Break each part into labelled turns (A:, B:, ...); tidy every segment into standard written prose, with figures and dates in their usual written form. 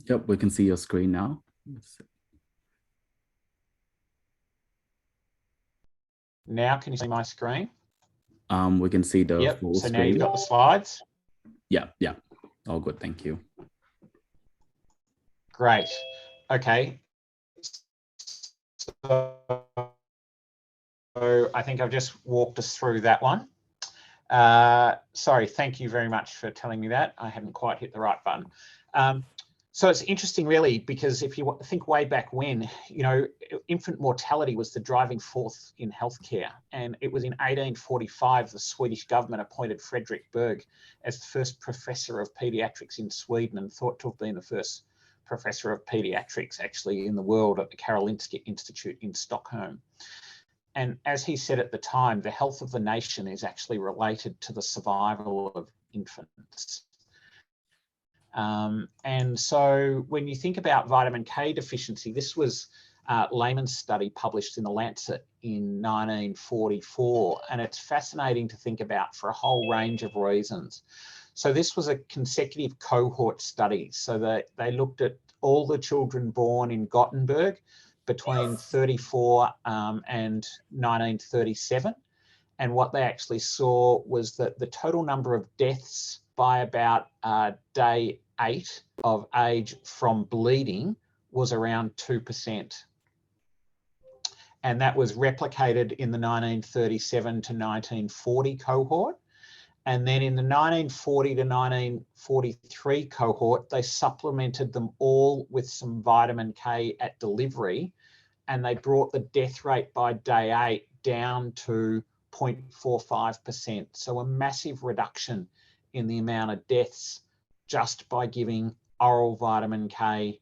A: Yep, we can see your screen now.
B: Now, can you see my screen?
A: We can see the full
B: so
A: screen.
B: now you've got the slides.
A: Yeah, all good, thank you.
B: Great. Okay. So I think I've just walked us through that one. Sorry, thank you very much for telling me that. I hadn't quite hit the right button. So it's interesting, really, because if you think way back when, you know, infant mortality was the driving force in healthcare. And it was in 1845, the Swedish government appointed Fredrik Berg as the first professor of paediatrics in Sweden, and thought to have been the first professor of paediatrics actually in the world at the Karolinska Institute in Stockholm. And as he said at the time, the health of the nation is actually related to the survival of infants. And so when you think about vitamin K deficiency, this was Lehman's study published in the Lancet in 1944. And it's fascinating to think about for a whole range of reasons. So this was a consecutive cohort study. So they looked at all the children born in Gothenburg between 34 and 1937. And what they actually saw was that the total number of deaths by about day 8 of age from bleeding was around 2%. And that was replicated in the 1937 to 1940 cohort. And then in the 1940 to 1943 cohort, they supplemented them all with some vitamin K at delivery, and they brought the death rate by day 8 down to 0.45%. So a massive reduction in the amount of deaths just by giving oral vitamin K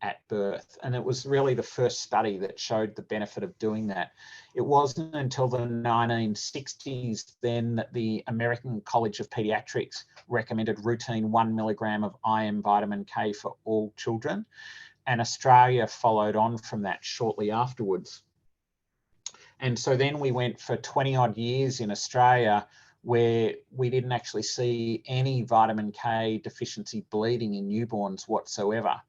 B: at birth. And it was really the first study that showed the benefit of doing that. It wasn't until the 1960s then that the American College of Paediatrics recommended routine 1 milligram of IM vitamin K for all children. And Australia followed on from that shortly afterwards. And so then we went for 20 odd years in Australia where we didn't actually see any vitamin K deficiency bleeding in newborns whatsoever.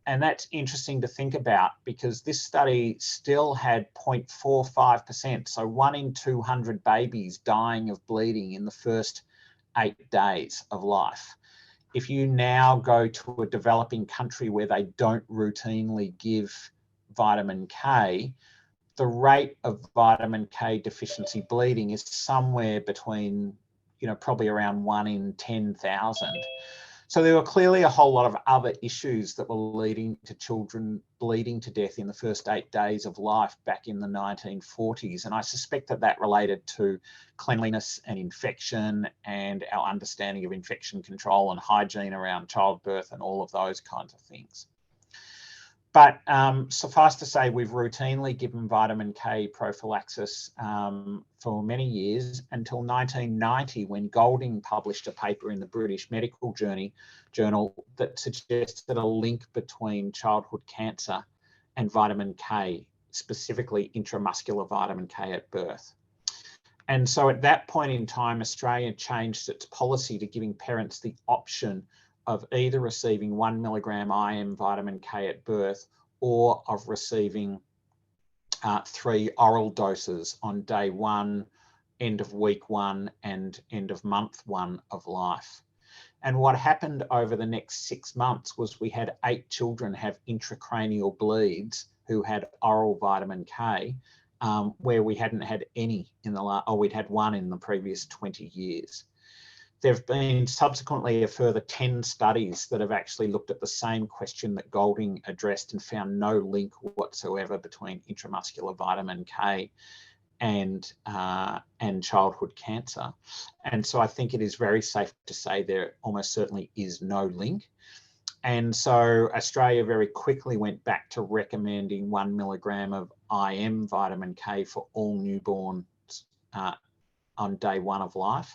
B: And that's interesting to think about because this study still had 0.45%, so 1 in 200 babies dying of bleeding in the first 8 days of life. If you now go to a developing country where they don't routinely give vitamin K, the rate of vitamin K deficiency bleeding is somewhere between, you know, probably around 1 in 10,000. So there were clearly a whole lot of other issues that were leading to children bleeding to death in the first 8 days of life back in the 1940s. And I suspect that that related to cleanliness and infection and our understanding of infection control and hygiene around childbirth and all of those kinds of things. But suffice to say, we've routinely given vitamin K prophylaxis for many years until 1990, when Golding published a paper in the British Medical Journal that suggested a link between childhood cancer and vitamin K, specifically intramuscular vitamin K at birth. And so at that point in time, Australia changed its policy to giving parents the option of either receiving 1 milligram IM vitamin K at birth or of receiving 3 oral doses on day 1, end of week 1 and end of month 1 of life. And what happened over the next 6 months was we had 8 children have intracranial bleeds who had oral vitamin K, where we hadn't had any in the we'd had 1 in the previous 20 years. There have been subsequently a further 10 studies that have actually looked at the same question that Golding addressed and found no link whatsoever between intramuscular vitamin K and childhood cancer. And so I think it is very safe to say there almost certainly is no link. And so Australia very quickly went back to recommending 1 milligram of IM vitamin K for all newborns on day 1 of life.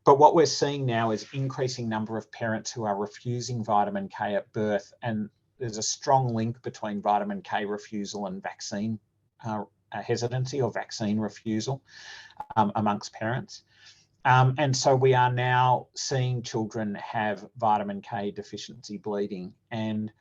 B: But what we're seeing now is increasing number of parents who are refusing vitamin K at birth, and there's a strong link between vitamin K refusal and vaccine hesitancy or vaccine refusal amongst parents. And so we are now seeing children have vitamin K deficiency bleeding, and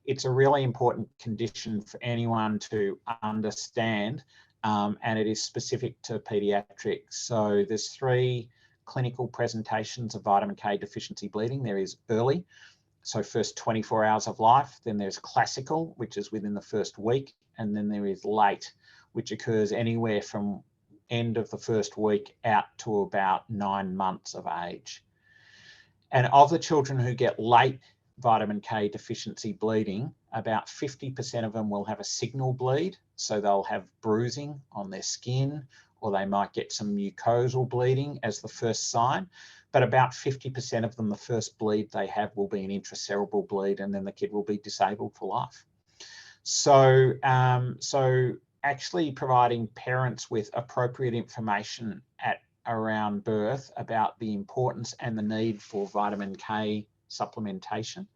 B: it's a really important condition for anyone to understand, and it is specific to paediatrics. So there's 3 clinical presentations of vitamin K deficiency bleeding. There is early, so first 24 hours of life, then there's classical, which is within the first week, and then there is late, which occurs anywhere from end of the first week out to about 9 months of age. And of the children who get late vitamin K deficiency bleeding, about 50% of them will have a signal bleed. So they'll have bruising on their skin, or they might get some mucosal bleeding as the first sign. But about 50% of them, the first bleed they have will be an intracerebral bleed, and then the kid will be disabled for life. So, actually providing parents with appropriate information at around birth about the importance and the need for vitamin K supplementation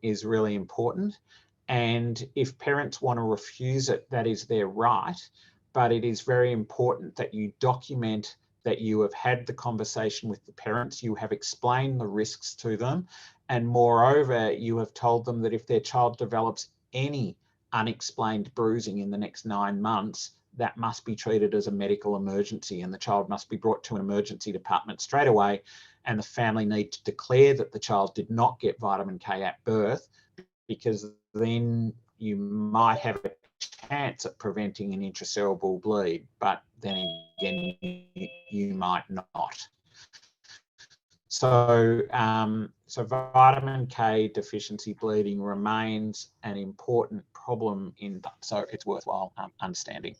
B: is really important. And if parents want to refuse it, that is their right. But it is very important that you document that you have had the conversation with the parents, you have explained the risks to them, and moreover, you have told them that if their child develops any unexplained bruising in the next 9 months, that must be treated as a medical emergency, and the child must be brought to an emergency department straight away, and the family need to declare that the child did not get vitamin K at birth, because then you might have a chance at preventing an intracerebral bleed, but then again, you might not. So, so vitamin K deficiency bleeding remains an important problem so it's worthwhile understanding.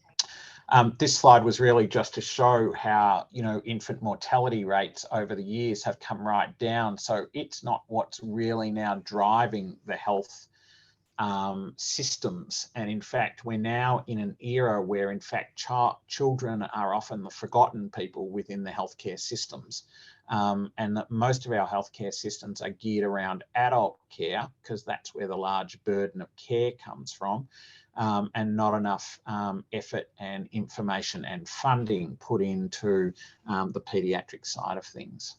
B: This slide was really just to show how, infant mortality rates over the years have come right down. So it's not what's really now driving the health systems. And in fact, we're now in an era where, in fact, children are often the forgotten people within the healthcare systems. And that most of our healthcare systems are geared around adult care, because that's where the large burden of care comes from, and not enough effort and information and funding put into the paediatric side of things.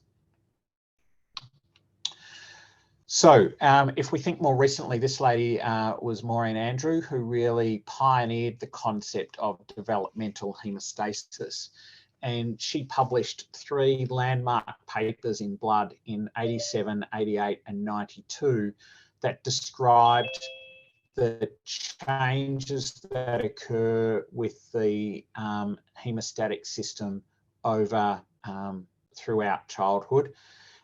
B: So if we think more recently, this lady was Maureen Andrew, who really pioneered the concept of developmental hemostasis. And she published 3 landmark papers in Blood in 87, 88 and 92 that described the changes that occur with the hemostatic system over throughout childhood.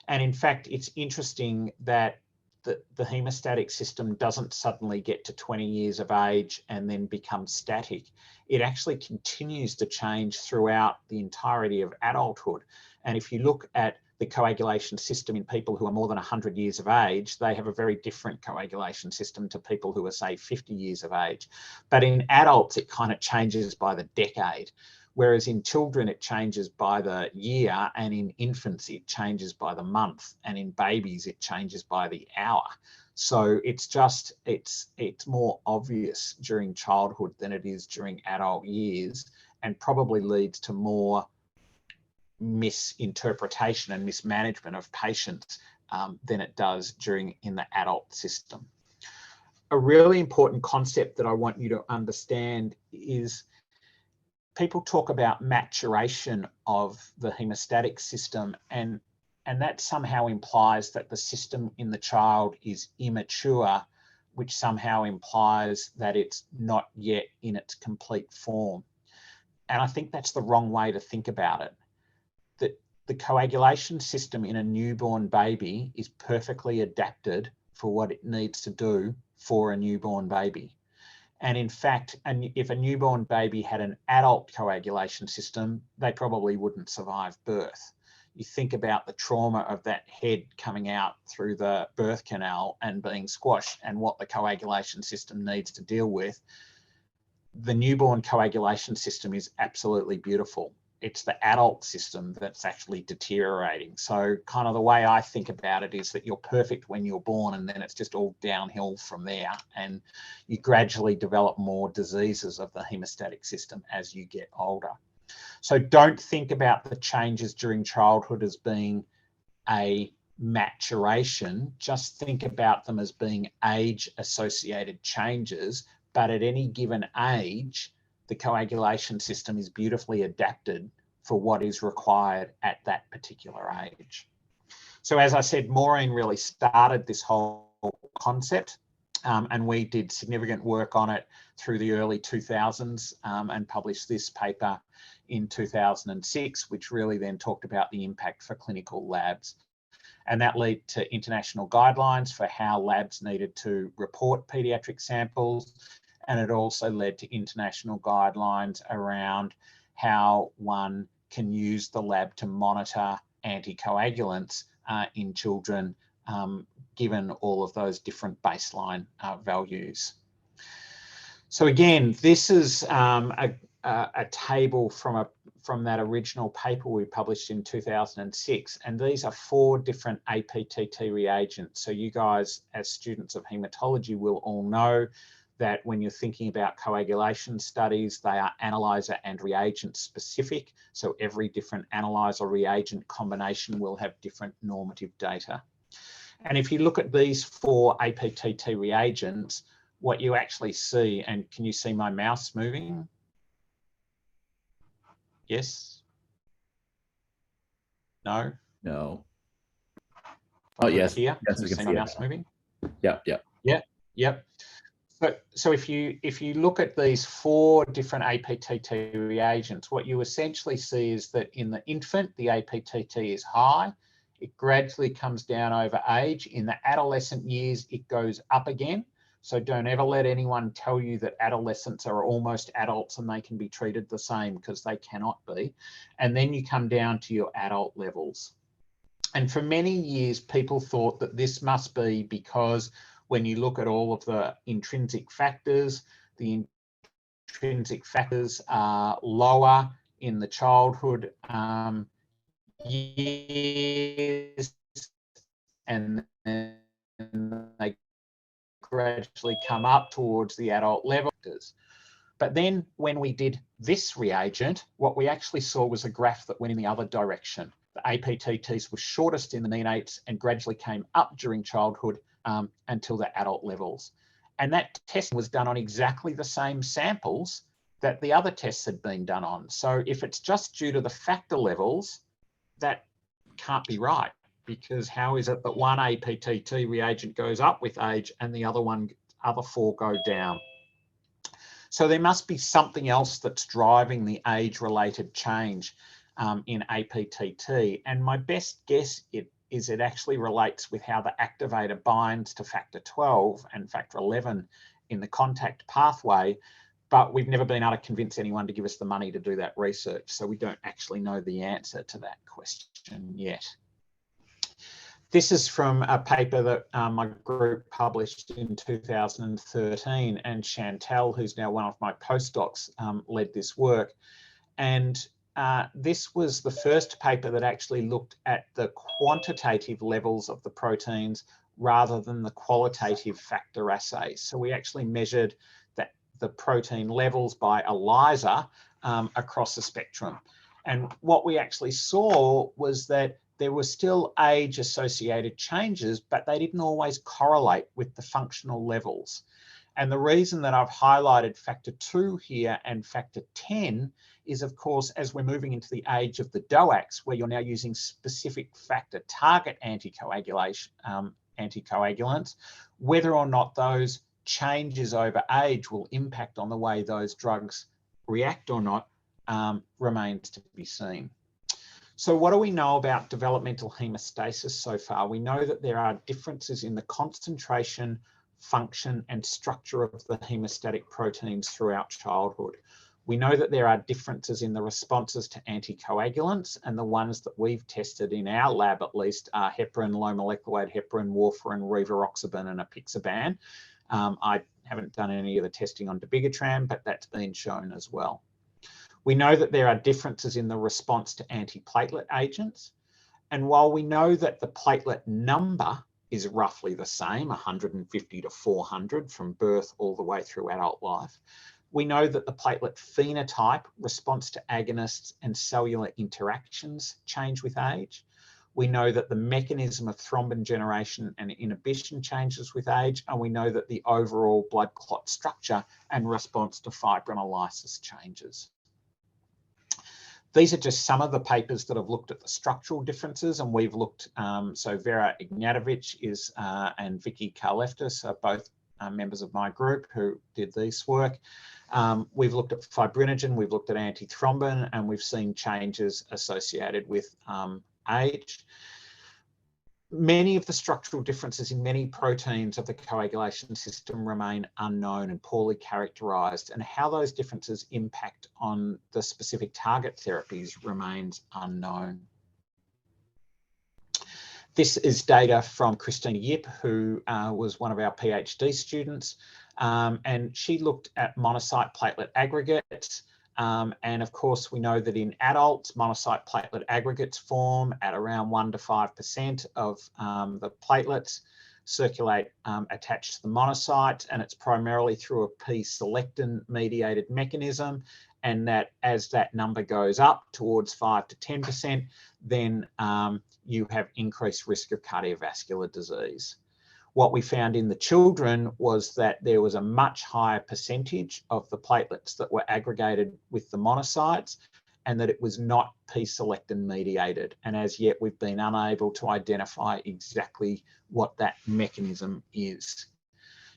B: And in fact, it's interesting that the hemostatic system doesn't suddenly get to 20 years of age and then become static. It actually continues to change throughout the entirety of adulthood. And if you look at the coagulation system in people who are more than 100 years of age, they have a very different coagulation system to people who are, say, 50 years of age. But in adults, it kind of changes by the decade. Whereas in children, it changes by the year, and in infants, it changes by the month, and in babies, it changes by the hour. So it's more obvious during childhood than it is during adult years, and probably leads to more misinterpretation and mismanagement of patients than it does in the adult system. A really important concept that I want you to understand is people talk about maturation of the hemostatic system, and that somehow implies that the system in the child is immature, which somehow implies that it's not yet in its complete form. And I think that's the wrong way to think about it. That the coagulation system in a newborn baby is perfectly adapted for what it needs to do for a newborn baby. And in fact, if a newborn baby had an adult coagulation system, they probably wouldn't survive birth. You think about the trauma of that head coming out through the birth canal and being squashed, and what the coagulation system needs to deal with. The newborn coagulation system is absolutely beautiful. It's the adult system that's actually deteriorating. So kind of the way I think about it is that you're perfect when you're born, and then it's just all downhill from there. And you gradually develop more diseases of the hemostatic system as you get older. So don't think about the changes during childhood as being a maturation, just think about them as being age-associated changes, but at any given age, the coagulation system is beautifully adapted for what is required at that particular age. So as I said, Maureen really started this whole concept, and we did significant work on it through the early 2000s and published this paper in 2006, which really then talked about the impact for clinical labs. And that led to international guidelines for how labs needed to report paediatric samples. And it also led to international guidelines around how one can use the lab to monitor anticoagulants in children, given all of those different baseline values. So again, this is a table from that original paper we published in 2006, and these are 4 different APTT reagents. So you guys, as students of haematology, will all know that when you're thinking about coagulation studies, they are analyzer and reagent specific. So every different analyzer reagent combination will have different normative data. And if you look at these 4 APTT reagents, what you actually see, and can you see my mouse moving? Yes? No?
A: No. Oh, yes.
B: Here,
A: Yes,
B: can
A: we
B: you
A: can
B: see
A: see
B: my
A: it
B: mouse
A: now.
B: moving?
A: Yeah, yeah.
B: Yeah, yep. So if you look at these 4 different APTT reagents, what you essentially see is that in the infant, the APTT is high. It gradually comes down over age. In the adolescent years, it goes up again. So don't ever let anyone tell you that adolescents are almost adults and they can be treated the same, because they cannot be. And then you come down to your adult levels. And for many years, people thought that this must be because when you look at all of the intrinsic factors, the intrinsic factors are lower in the childhood years, and then they gradually come up towards the adult level. But then when we did this reagent, what we actually saw was a graph that went in the other direction. The APTTs were shortest in the neonates and gradually came up during childhood until the adult levels. And that testing was done on exactly the same samples that the other tests had been done on. So if it's just due to the factor levels, that can't be right, because how is it that one APTT reagent goes up with age and the other 4 go down? So there must be something else that's driving the age-related change in APTT. And my best guess is it actually relates with how the activator binds to factor 12 and factor 11 in the contact pathway. But we've never been able to convince anyone to give us the money to do that research. So we don't actually know the answer to that question yet. This is from a paper that my group published in 2013, and Chantal, who's now one of my postdocs, led this work. And this was the first paper that actually looked at the quantitative levels of the proteins rather than the qualitative factor assays. So we actually measured the protein levels by ELISA across the spectrum. And what we actually saw was that there were still age-associated changes, but they didn't always correlate with the functional levels. And the reason that I've highlighted factor 2 here and factor 10 is, of course, as we're moving into the age of the DOACs, where you're now using specific factor target anticoagulants, whether or not those changes over age will impact on the way those drugs react or not remains to be seen. So what do we know about developmental hemostasis so far? We know that there are differences in the concentration, function, and structure of the hemostatic proteins throughout childhood. We know that there are differences in the responses to anticoagulants, and the ones that we've tested in our lab at least are heparin, low molecular weight heparin, warfarin, rivaroxaban, and apixaban. I haven't done any of the testing on dabigatran, but that's been shown as well. We know that there are differences in the response to antiplatelet agents. And while we know that the platelet number is roughly the same, 150 to 400 from birth all the way through adult life, We know that the platelet phenotype, response to agonists and cellular interactions change with age. We know that the mechanism of thrombin generation and inhibition changes with age, and we know that the overall blood clot structure and response to fibrinolysis changes. These are just some of the papers that have looked at the structural differences, and we've looked, so Vera Ignatovic and Vicky Karleftis are both members of my group who did this work. We've looked at fibrinogen, we've looked at antithrombin, and we've seen changes associated with age. Many of the structural differences in many proteins of the coagulation system remain unknown and poorly characterised, and how those differences impact on the specific target therapies remains unknown. This is data from Christina Yip, who was one of our PhD students, and she looked at monocyte platelet aggregates. And of course, we know that in adults, monocyte platelet aggregates form at around 1 to 5% of the platelets circulate attached to the monocyte, and it's primarily through a p-selectin mediated mechanism, and that as that number goes up towards 5 to 10%, then you have increased risk of cardiovascular disease. What we found in the children was that there was a much higher percentage of the platelets that were aggregated with the monocytes, and that it was not p-selectin mediated. And as yet, we've been unable to identify exactly what that mechanism is.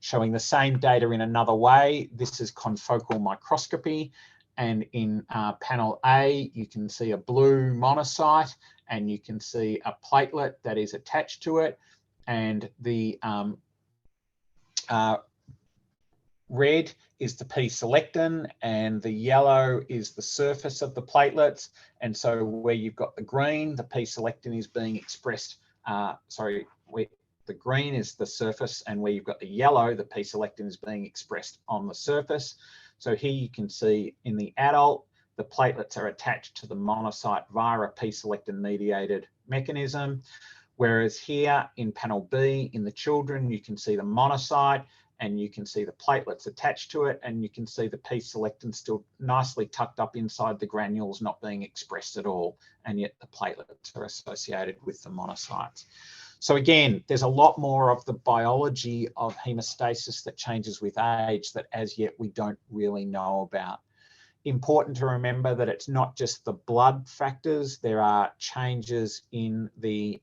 B: Showing the same data in another way, this is confocal microscopy. And in panel A, you can see a blue monocyte, and you can see a platelet that is attached to it. And the red is the p-selectin, and the yellow is the surface of the platelets. And so where you've got the green, the p-selectin is being expressed, the green is the surface, and where you've got the yellow, the p-selectin is being expressed on the surface. So here you can see in the adult, the platelets are attached to the monocyte via a p-selectin mediated mechanism. Whereas here in panel B, in the children, you can see the monocyte, and you can see the platelets attached to it, and you can see the p-selectin still nicely tucked up inside the granules, not being expressed at all, and yet the platelets are associated with the monocytes. So again, there's a lot more of the biology of hemostasis that changes with age that as yet we don't really know about. Important to remember that it's not just the blood factors, there are changes in the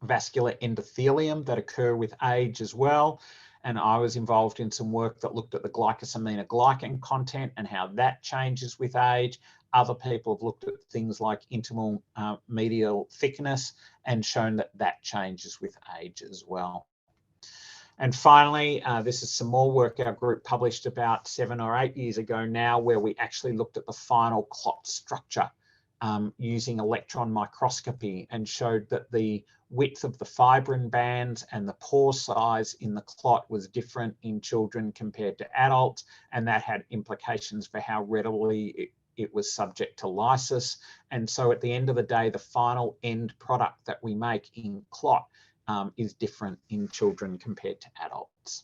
B: vascular endothelium that occur with age as well. And I was involved in some work that looked at the glycosaminoglycan content and how that changes with age. Other people have looked at things like intimal medial thickness and shown that that changes with age as well. And finally, this is some more work our group published about 7 or 8 years ago now, where we actually looked at the final clot structure using electron microscopy, and showed that the width of the fibrin bands and the pore size in the clot was different in children compared to adults, and that had implications for how readily it was subject to lysis. And so at the end of the day, the final end product that we make in clot is different in children compared to adults.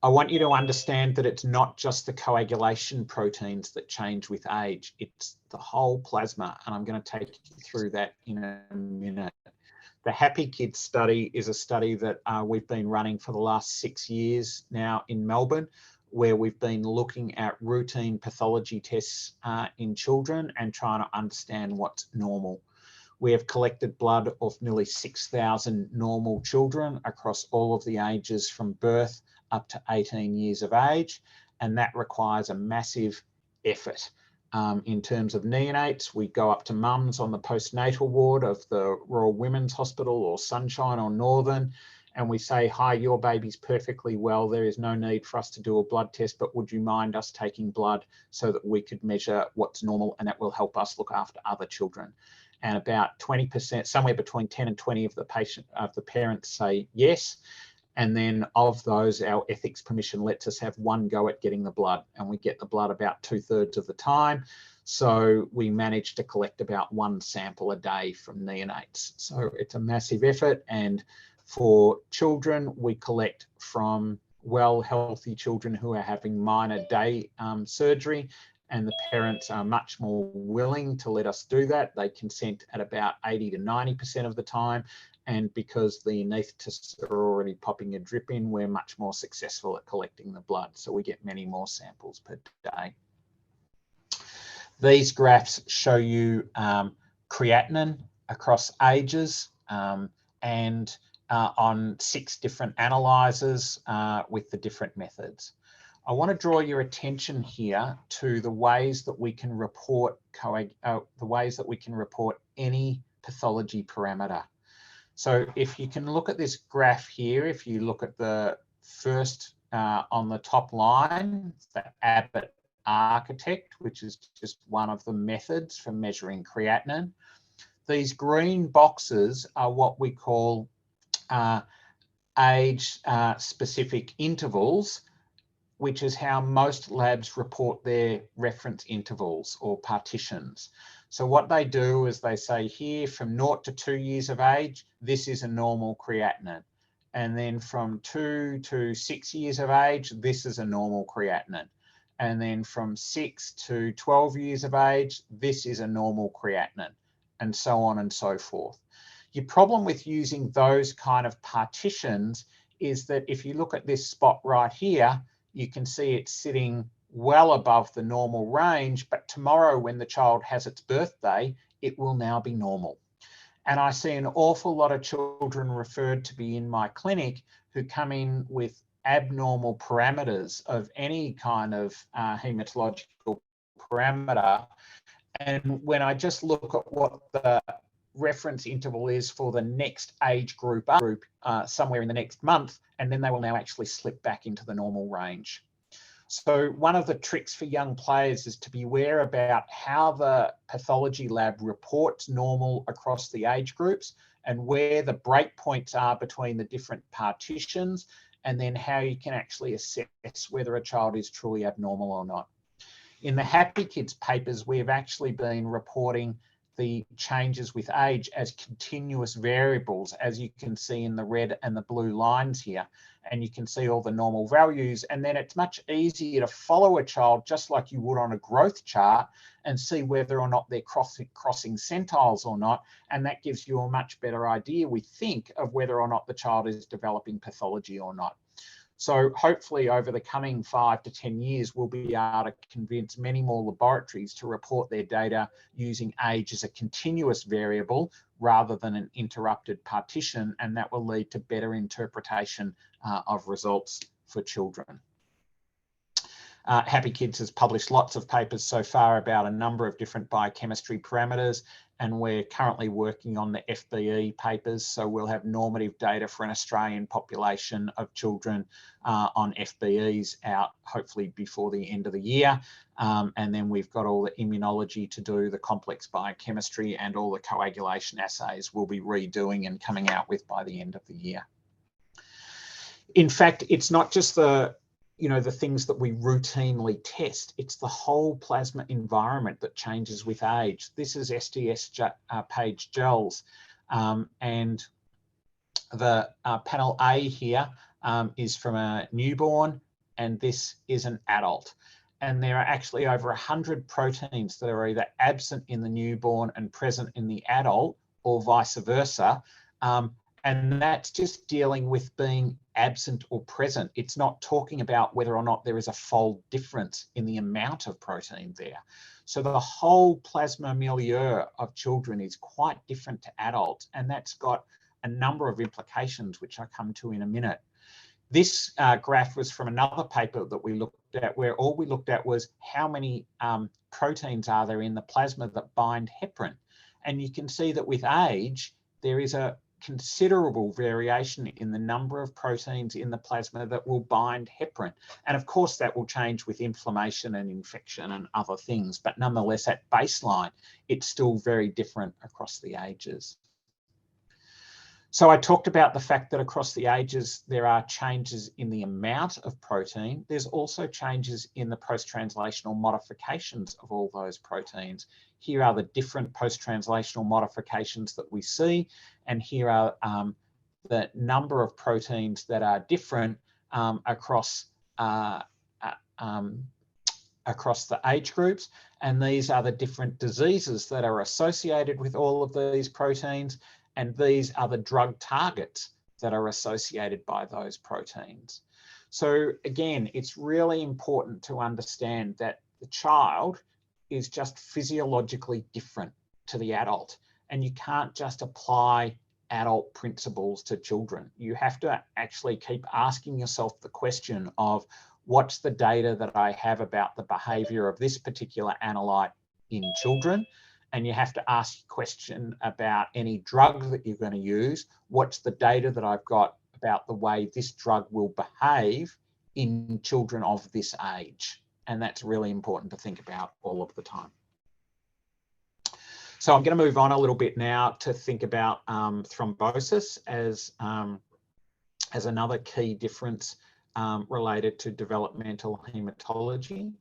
B: I want you to understand that it's not just the coagulation proteins that change with age, it's the whole plasma, and I'm going to take you through that in a minute. The Happy Kids study is a study that we've been running for the last 6 years now in Melbourne, where we've been looking at routine pathology tests in children and trying to understand what's normal. We have collected blood of nearly 6,000 normal children across all of the ages from birth up to 18 years of age, and that requires a massive effort. In terms of neonates, we go up to mums on the postnatal ward of the Royal Women's Hospital or Sunshine or Northern, and we say, hi, your baby's perfectly well. There is no need for us to do a blood test, but would you mind us taking blood so that we could measure what's normal, and that will help us look after other children. And about 20%, somewhere between 10 and 20 of the parents say yes. And then of those, our ethics permission lets us have one go at getting the blood, and we get the blood about 2/3 of the time. So we manage to collect about 1 sample a day from neonates. So it's a massive effort. And for children, we collect from healthy children who are having minor day surgery, and the parents are much more willing to let us do that. They consent at about 80 to 90% of the time. And because the anaesthetists are already popping a drip in, we're much more successful at collecting the blood. So we get many more samples per day. These graphs show you creatinine across ages and on 6 different analyzers with the different methods. I want to draw your attention here to the ways that we can report any pathology parameter. So if you can look at this graph here, if you look at the first on the top line, the Abbott architect, which is just one of the methods for measuring creatinine. These green boxes are what we call age-specific intervals, which is how most labs report their reference intervals or partitions. So what they do is they say here from 0 to 2 years of age, this is a normal creatinine. And then from 2 to 6 years of age, this is a normal creatinine. And then from 6 to 12 years of age, this is a normal creatinine, and so on and so forth. Your problem with using those kind of partitions is that if you look at this spot right here, you can see it's sitting well above the normal range, but tomorrow when the child has its birthday, it will now be normal. And I see an awful lot of children referred to be in my clinic who come in with abnormal parameters of any kind of hematological parameter. And when I just look at what the reference interval is for the next age group somewhere in the next month, and then they will now actually slip back into the normal range. So one of the tricks for young players is to be aware about how the pathology lab reports normal across the age groups and where the breakpoints are between the different partitions, and then how you can actually assess whether a child is truly abnormal or not. In the Happy Kids papers, we have actually been reporting the changes with age as continuous variables, as you can see in the red and the blue lines here. And you can see all the normal values. And then it's much easier to follow a child just like you would on a growth chart and see whether or not they're crossing centiles or not. And that gives you a much better idea, we think, of whether or not the child is developing pathology or not. So hopefully over the coming 5 to 10 years, we'll be able to convince many more laboratories to report their data using age as a continuous variable rather than an interrupted partition, and that will lead to better interpretation of results for children. Happy Kids has published lots of papers so far about a number of different biochemistry parameters, and we're currently working on the FBE papers. So we'll have normative data for an Australian population of children on FBEs out hopefully before the end of the year. And then we've got all the immunology to do, the complex biochemistry, and all the coagulation assays we'll be redoing and coming out with by the end of the year. In fact, it's not just the things that we routinely test. It's the whole plasma environment that changes with age. This is STS page gels, and the panel A here is from a newborn, and this is an adult. And there are actually over 100 proteins that are either absent in the newborn and present in the adult, or vice versa. And that's just dealing with being absent or present. It's not talking about whether or not there is a fold difference in the amount of protein there. So the whole plasma milieu of children is quite different to adults, and that's got a number of implications, which I'll come to in a minute. This graph was from another paper that we looked at, where all we looked at was how many proteins are there in the plasma that bind heparin. And you can see that with age, there is a considerable variation in the number of proteins in the plasma that will bind heparin. And of course, that will change with inflammation and infection and other things. But nonetheless, at baseline, it's still very different across the ages. So I talked about the fact that across the ages, there are changes in the amount of protein. There's also changes in the post-translational modifications of all those proteins. Here are the different post-translational modifications that we see. And here are the number of proteins that are different across the age groups. And these are the different diseases that are associated with all of these proteins. And these are the drug targets that are associated by those proteins. So again, it's really important to understand that the child is just physiologically different to the adult. And you can't just apply adult principles to children. You have to actually keep asking yourself the question of, what's the data that I have about the behavior of this particular analyte in children? And you have to ask a question about any drug that you're going to use. What's the data that I've got about the way this drug will behave in children of this age? And that's really important to think about all of the time. So I'm going to move on a little bit now to think about thrombosis as another key difference related to developmental haematology.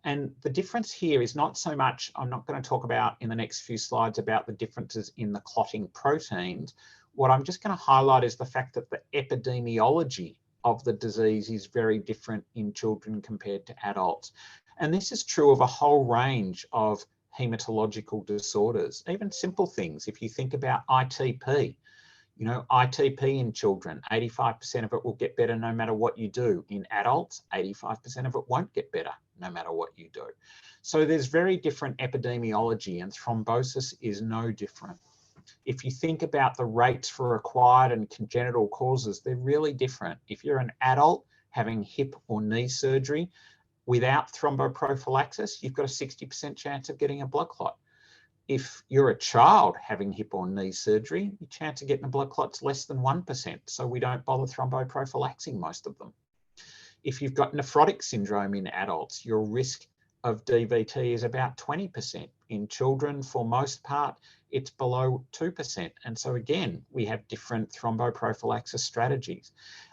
B: And the difference here is not so much, I'm not going to talk about in the next few slides about the differences in the clotting proteins. What I'm just going to highlight is the fact that the epidemiology of the disease is very different in children compared to adults. And this is true of a whole range of hematological disorders, even simple things. If you think about ITP, you know, ITP in children, 85% of it will get better no matter what you do. In adults, 85% of it won't get better no matter what you do. So there's very different epidemiology, and thrombosis is no different. If you think about the rates for acquired and congenital causes, they're really different. If you're an adult having hip or knee surgery without thromboprophylaxis, you've got a 60% chance of getting a blood clot. If you're a child having hip or knee surgery, your chance of getting a blood clot is less than 1%. So we don't bother thromboprophylaxing most of them. If you've got nephrotic syndrome in adults, your risk of DVT is about 20%. In children, for most part, it's below 2%. And so again, we have different thromboprophylaxis strategies.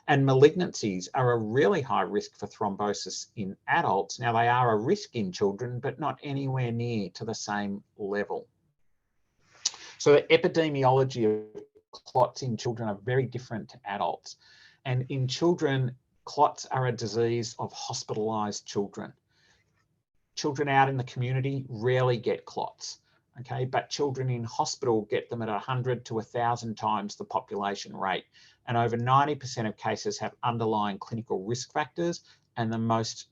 B: And malignancies are a really high risk for thrombosis in adults. Now, they are a risk in children, but not anywhere near to the same level. So the epidemiology of clots in children are very different to adults. And in children, clots are a disease of hospitalized children. Children out in the community rarely get clots, okay? But children in hospital get them at 100 to 1,000 times the population rate. And over 90% of cases have underlying clinical risk factors. And the most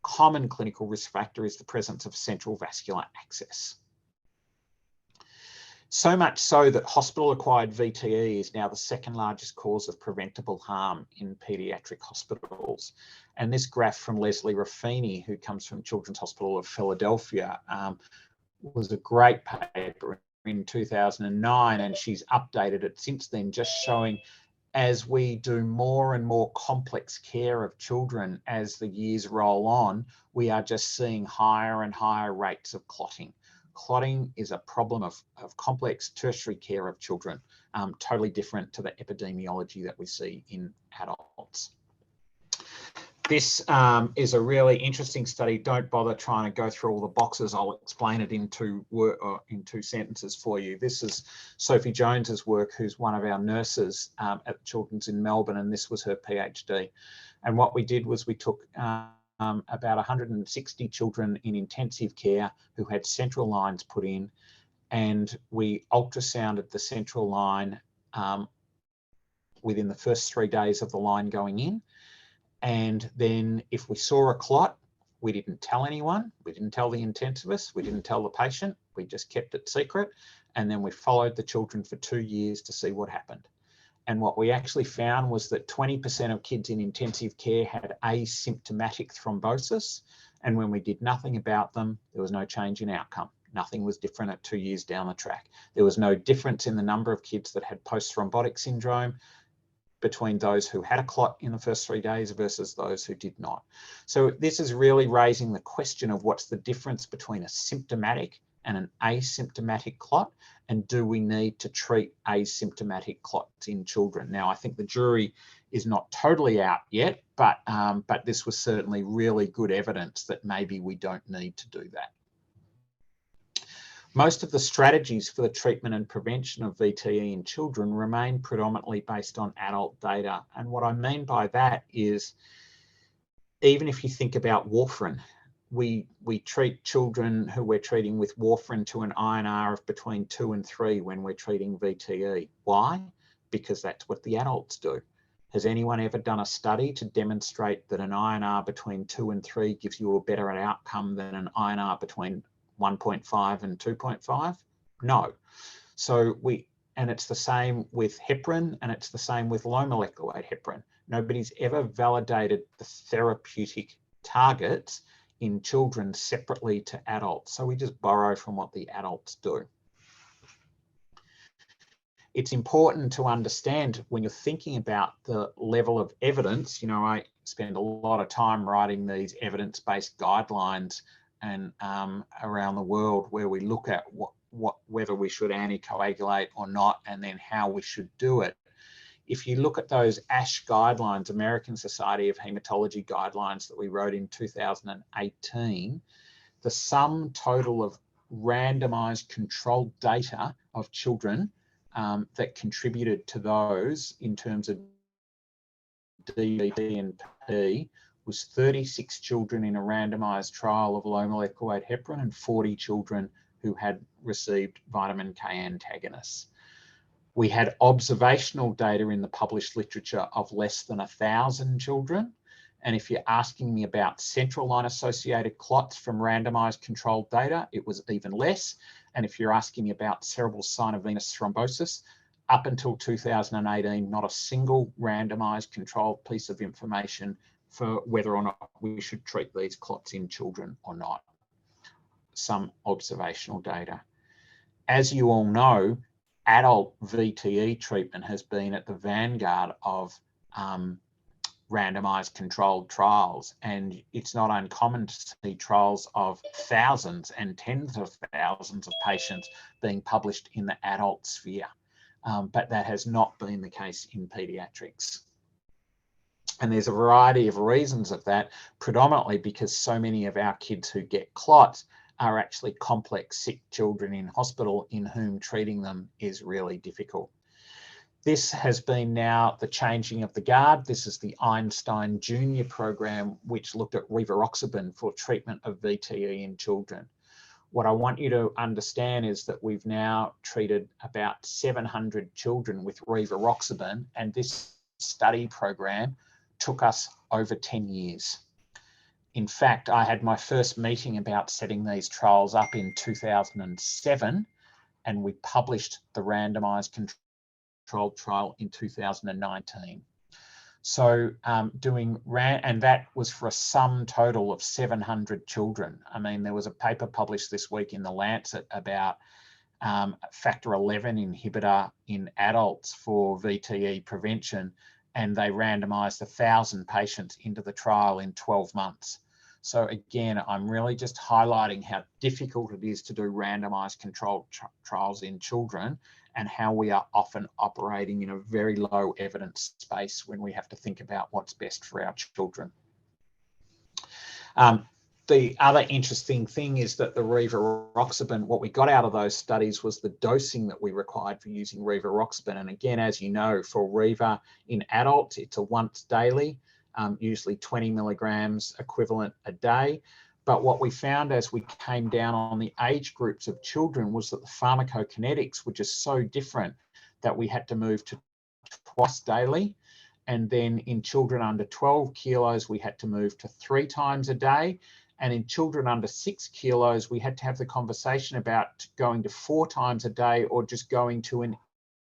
B: common clinical risk factor is the presence of central vascular access. So much so that hospital-acquired VTE is now the second largest cause of preventable harm in paediatric hospitals. And this graph from Leslie Raffini, who comes from Children's Hospital of Philadelphia, was a great paper in 2009, and she's updated it since then, just showing as we do more and more complex care of children as the years roll on, we are just seeing higher and higher rates of clotting. Clotting is a problem of complex tertiary care of children, totally different to the epidemiology that we see in adults. This is a really interesting study. Don't bother trying to go through all the boxes. I'll explain it in two sentences for you. This is Sophie Jones's work, who's one of our nurses at Children's in Melbourne, and this was her PhD. And what we did was we took about 160 children in intensive care who had central lines put in, and we ultrasounded the central line within the first 3 days of the line going in. And then if we saw a clot, we didn't tell anyone. We didn't tell the intensivist. We didn't tell the patient. We just kept it secret. And then we followed the children for 2 years to see what happened. And what we actually found was that 20% of kids in intensive care had asymptomatic thrombosis. And when we did nothing about them, there was no change in outcome. Nothing was different at 2 years down the track. There was no difference in the number of kids that had post-thrombotic syndrome between those who had a clot in the first 3 days versus those who did not. So this is really raising the question of what's the difference between a symptomatic and an asymptomatic clot, and do we need to treat asymptomatic clots in children? Now, I think the jury is not totally out yet, but this was certainly really good evidence that maybe we don't need to do that. Most of the strategies for the treatment and prevention of VTE in children remain predominantly based on adult data. And what I mean by that is, even if you think about warfarin, we treat children who we're treating with warfarin to an INR of between 2 and 3 when we're treating VTE. Why? Because that's what the adults do. Has anyone ever done a study to demonstrate that an INR between 2 and 3 gives you a better outcome than an INR between 1.5 and 2.5? No. So and it's the same with heparin, and it's the same with low molecular weight heparin. Nobody's ever validated the therapeutic targets in children separately to adults. So we just borrow from what the adults do. It's important to understand when you're thinking about the level of evidence. You know, I spend a lot of time writing these evidence-based guidelines and around the world, where we look at whether we should anticoagulate or not, and then how we should do it. If you look at those ASSH guidelines, American Society of Haematology guidelines that we wrote in 2018, the sum total of randomized controlled data of children that contributed to those in terms of DVT and P was 36 children in a randomized trial of low molecular weight heparin and 40 children who had received vitamin K antagonists. We had observational data in the published literature of less than 1,000 children. And if you're asking me about central line associated clots from randomized controlled data, it was even less. And if you're asking me about cerebral synovenous thrombosis, up until 2018, not a single randomized controlled piece of information for whether or not we should treat these clots in children or not. Some observational data. As you all know, adult VTE treatment has been at the vanguard of randomized controlled trials, and it's not uncommon to see trials of thousands and tens of thousands of patients being published in the adult sphere, but that has not been the case in paediatrics. And there's a variety of reasons of that, predominantly because so many of our kids who get clots are actually complex sick children in hospital in whom treating them is really difficult. This has been now the changing of the guard. This is the Einstein Junior program, which looked at rivaroxaban for treatment of VTE in children. What I want you to understand is that we've now treated about 700 children with rivaroxaban, and this study program took us over 10 years. In fact, I had my first meeting about setting these trials up in 2007, and we published the randomized controlled trial in 2019. So and that was for a sum total of 700 children. I mean, there was a paper published this week in The Lancet about factor 11 inhibitor in adults for VTE prevention, and they randomized 1,000 patients into the trial in 12 months. So again, I'm really just highlighting how difficult it is to do randomized controlled trials in children, and how we are often operating in a very low evidence space when we have to think about what's best for our children. The other interesting thing is that the rivaroxaban, what we got out of those studies was the dosing that we required for using rivaroxaban. And again, as you know, for Riva in adults, it's a once daily, usually 20 milligrams equivalent a day. But what we found as we came down on the age groups of children was that the pharmacokinetics were just so different that we had to move to twice daily. And then in children under 12 kilos, we had to move to 3 times a day. And in children under 6 kilos, we had to have the conversation about going to 4 times a day, or just going to an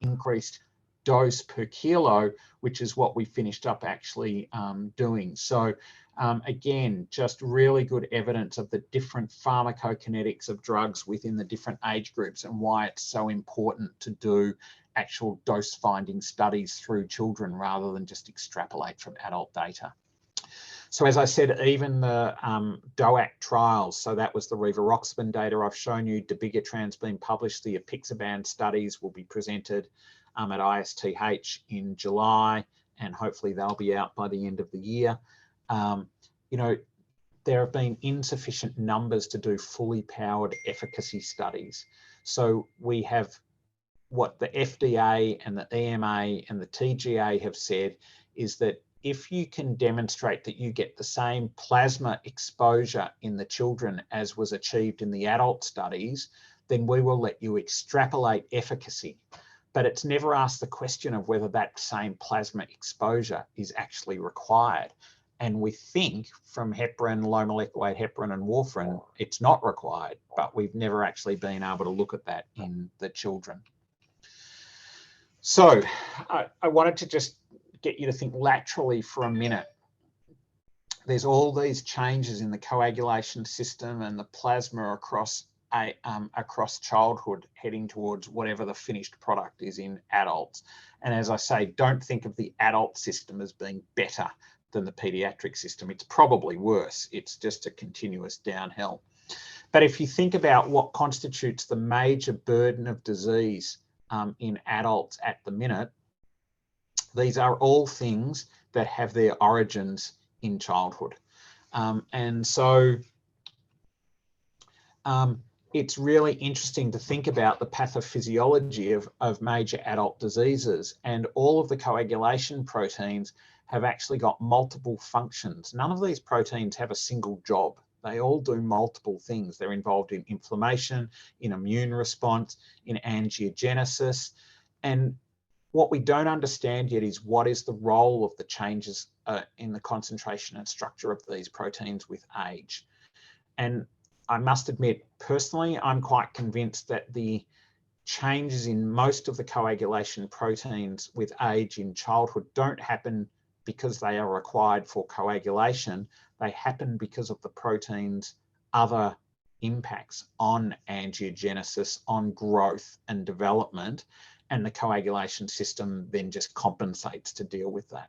B: increased dose per kilo, which is what we finished up actually doing. So again, just really good evidence of the different pharmacokinetics of drugs within the different age groups, and why it's so important to do actual dose finding studies through children rather than just extrapolate from adult data. So as I said, even the DOAC trials, so that was the rivaroxaban data I've shown you. Dabigatran's been published. The apixaban studies will be presented at ASSH in July, and hopefully they'll be out by the end of the year. You know, there have been insufficient numbers to do fully powered efficacy studies. So we have what the FDA and the EMA and the TGA have said is that if you can demonstrate that you get the same plasma exposure in the children as was achieved in the adult studies, then we will let you extrapolate efficacy. But it's never asked the question of whether that same plasma exposure is actually required. And we think from heparin, low molecular weight heparin and warfarin, it's not required, but we've never actually been able to look at that in the children. So I wanted to just get you to think laterally for a minute. There's all these changes in the coagulation system and the plasma across childhood heading towards whatever the finished product is in adults. And as I say, don't think of the adult system as being better than the paediatric system. It's probably worse. It's just a continuous downhill. But if you think about what constitutes the major burden of disease in adults at the minute, these are all things that have their origins in childhood. And so it's really interesting to think about the pathophysiology of major adult diseases, and all of the coagulation proteins have actually got multiple functions. None of these proteins have a single job. They all do multiple things. They're involved in inflammation, in immune response, in angiogenesis. And what we don't understand yet is what is the role of the changes in the concentration and structure of these proteins with age. And I must admit, personally, I'm quite convinced that the changes in most of the coagulation proteins with age in childhood don't happen because they are required for coagulation. They happen because of the protein's other impacts on angiogenesis, on growth and development, and the coagulation system then just compensates to deal with that.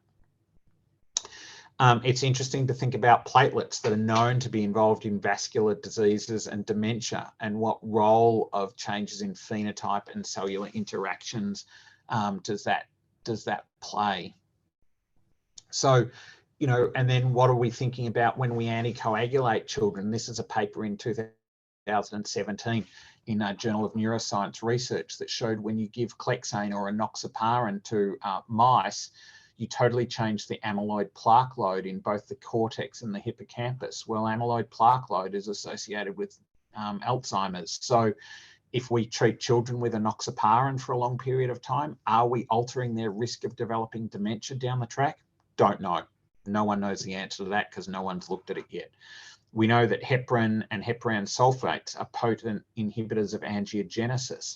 B: It's interesting to think about platelets that are known to be involved in vascular diseases and dementia, and what role of changes in phenotype and cellular interactions does that play. So, you know, and then what are we thinking about when we anticoagulate children? This is a paper in 2017 in a Journal of Neuroscience Research that showed when you give Clexane or enoxaparin to mice, you totally change the amyloid plaque load in both the cortex and the hippocampus. Well, amyloid plaque load is associated with Alzheimer's. So if we treat children with enoxaparin for a long period of time, are we altering their risk of developing dementia down the track? Don't know. No one knows the answer to that because no one's looked at it yet. We know that heparin and heparan sulfates are potent inhibitors of angiogenesis.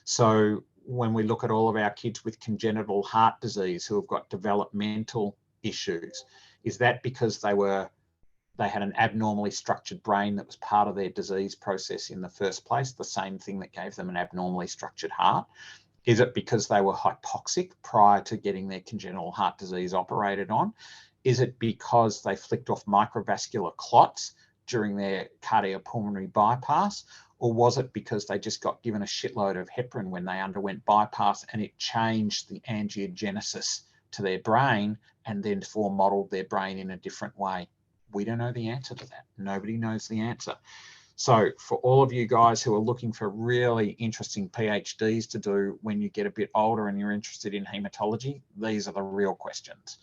B: So when we look at all of our kids with congenital heart disease who have got developmental issues, is that because they had an abnormally structured brain that was part of their disease process in the first place, the same thing that gave them an abnormally structured heart? Is it because they were hypoxic prior to getting their congenital heart disease operated on? Is it because they flicked off microvascular clots during their cardiopulmonary bypass? Or was it because they just got given a shitload of heparin when they underwent bypass and it changed the angiogenesis to their brain and then modeled their brain in a different way? We don't know the answer to that. Nobody knows the answer. So for all of you guys who are looking for really interesting PhDs to do when you get a bit older and you're interested in haematology, these are the real questions.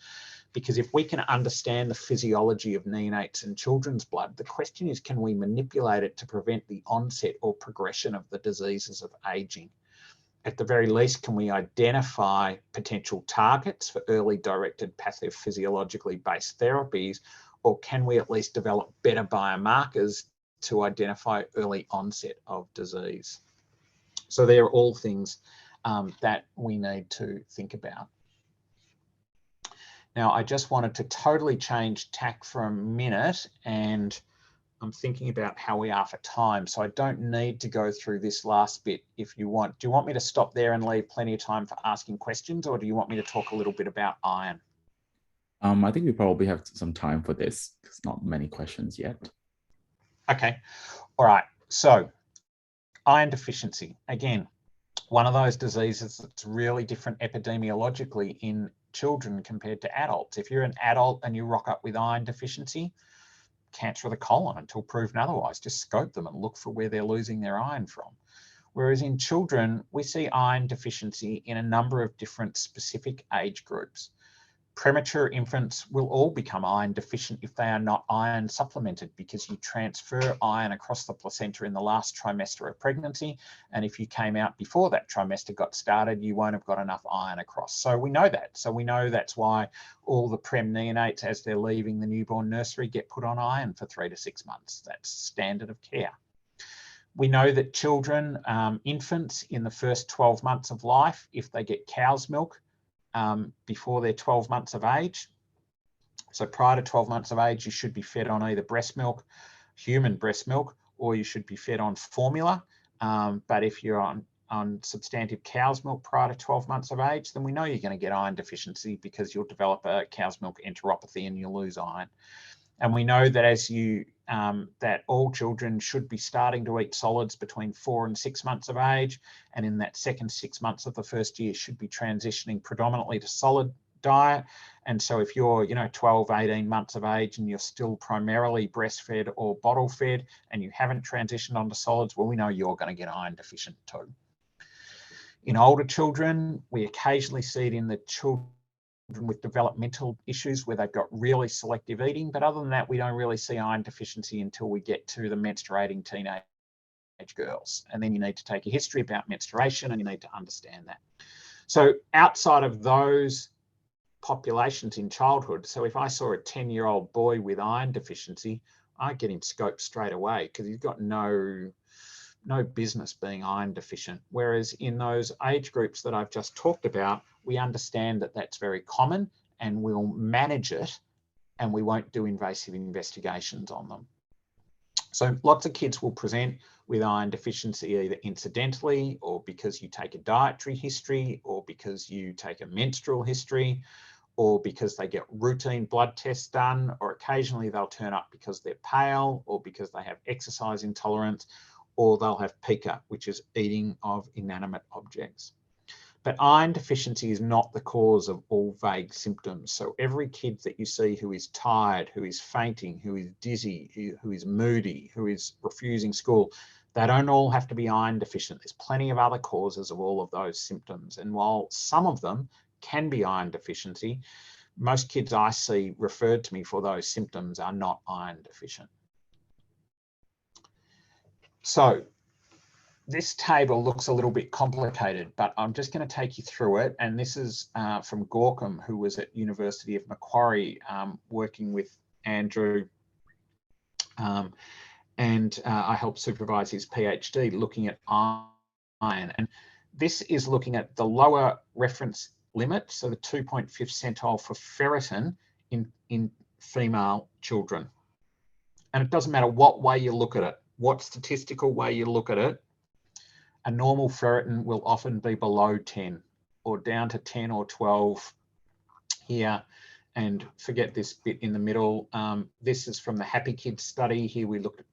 B: Because if we can understand the physiology of neonates and children's blood, the question is, can we manipulate it to prevent the onset or progression of the diseases of aging? At the very least, can we identify potential targets for early directed pathophysiologically based therapies, or can we at least develop better biomarkers to identify early onset of disease? So they're all things that we need to think about. Now, I just wanted to totally change tack for a minute, and I'm thinking about how we are for time. So I don't need to go through this last bit if you want. Do you want me to stop there and leave plenty of time for asking questions, or do you want me to talk a little bit about iron?
A: I think we probably have some time for this because not many questions yet.
B: Okay. All right. So iron deficiency, again, one of those diseases that's really different epidemiologically in children compared to adults. If you're an adult and you rock up with iron deficiency, cancer of the colon until proven otherwise. Just scope them and look for where they're losing their iron from. Whereas in children, we see iron deficiency in a number of different specific age groups. Premature infants will all become iron deficient if they are not iron supplemented, because you transfer iron across the placenta in the last trimester of pregnancy. And if you came out before that trimester got started, you won't have got enough iron across. So we know that. So we know that's why all the prem neonates, as they're leaving the newborn nursery, get put on iron for 3 to 6 months. That's standard of care. We know that children, infants in the first 12 months of life, if they get cow's milk, before they're 12 months of age. So prior to 12 months of age, you should be fed on either breast milk, human breast milk, or you should be fed on formula. But if you're on substantive cow's milk prior to 12 months of age, then we know you're going to get iron deficiency, because you'll develop a cow's milk enteropathy and you'll lose iron. And we know that that all children should be starting to eat solids between 4 and 6 months of age, and in that second 6 months of the first year should be transitioning predominantly to solid diet. And so if you're 12, 18 months of age and you're still primarily breastfed or bottle fed and you haven't transitioned onto solids, well, we know you're going to get iron deficient too. In older children, we occasionally see it in the children with developmental issues where they've got really selective eating, but other than that, we don't really see iron deficiency until we get to the menstruating teenage girls. And then you need to take a history about menstruation and you need to understand that. So outside of those populations in childhood, so if I saw a 10-year-old boy with iron deficiency, I'd get him scoped straight away, because he's got no business being iron deficient. Whereas in those age groups that I've just talked about, we understand that that's very common and we'll manage it, and we won't do invasive investigations on them. So lots of kids will present with iron deficiency either incidentally, or because you take a dietary history, or because you take a menstrual history, or because they get routine blood tests done, or occasionally they'll turn up because they're pale, or because they have exercise intolerance, or they'll have pica, which is eating of inanimate objects. But iron deficiency is not the cause of all vague symptoms. So every kid that you see who is tired, who is fainting, who is dizzy, who is moody, who is refusing school, they don't all have to be iron deficient. There's plenty of other causes of all of those symptoms. And while some of them can be iron deficiency, most kids I see referred to me for those symptoms are not iron deficient. So this table looks a little bit complicated, but I'm just going to take you through it. And this is from Gorkum, who was at University of Macquarie working with Andrew. And I helped supervise his PhD looking at iron. And this is looking at the lower reference limit, so the 2.5 centile for ferritin in female children. And it doesn't matter what way you look at it, what statistical way you look at it, a normal ferritin will often be below 10 or down to 10 or 12 here. And forget this bit in the middle. This is from the Happy Kids study. Here we looked at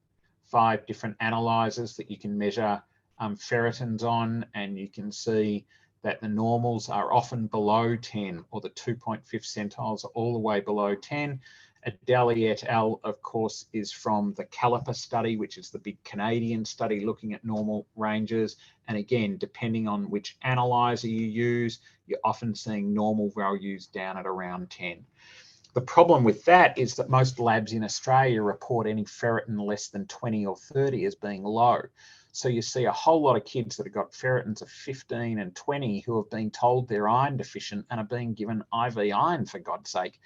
B: 5 different analyzers that you can measure ferritins on, and you can see that the normals are often below 10, or the 2.5 centiles are all the way below 10. Adeli et al., of course, is from the Caliper study, which is the big Canadian study looking at normal ranges. And again, depending on which analyzer you use, you're often seeing normal values down at around 10. The problem with that is that most labs in Australia report any ferritin less than 20 or 30 as being low. So you see a whole lot of kids that have got ferritins of 15 and 20 who have been told they're iron deficient and are being given IV iron, for God's sake,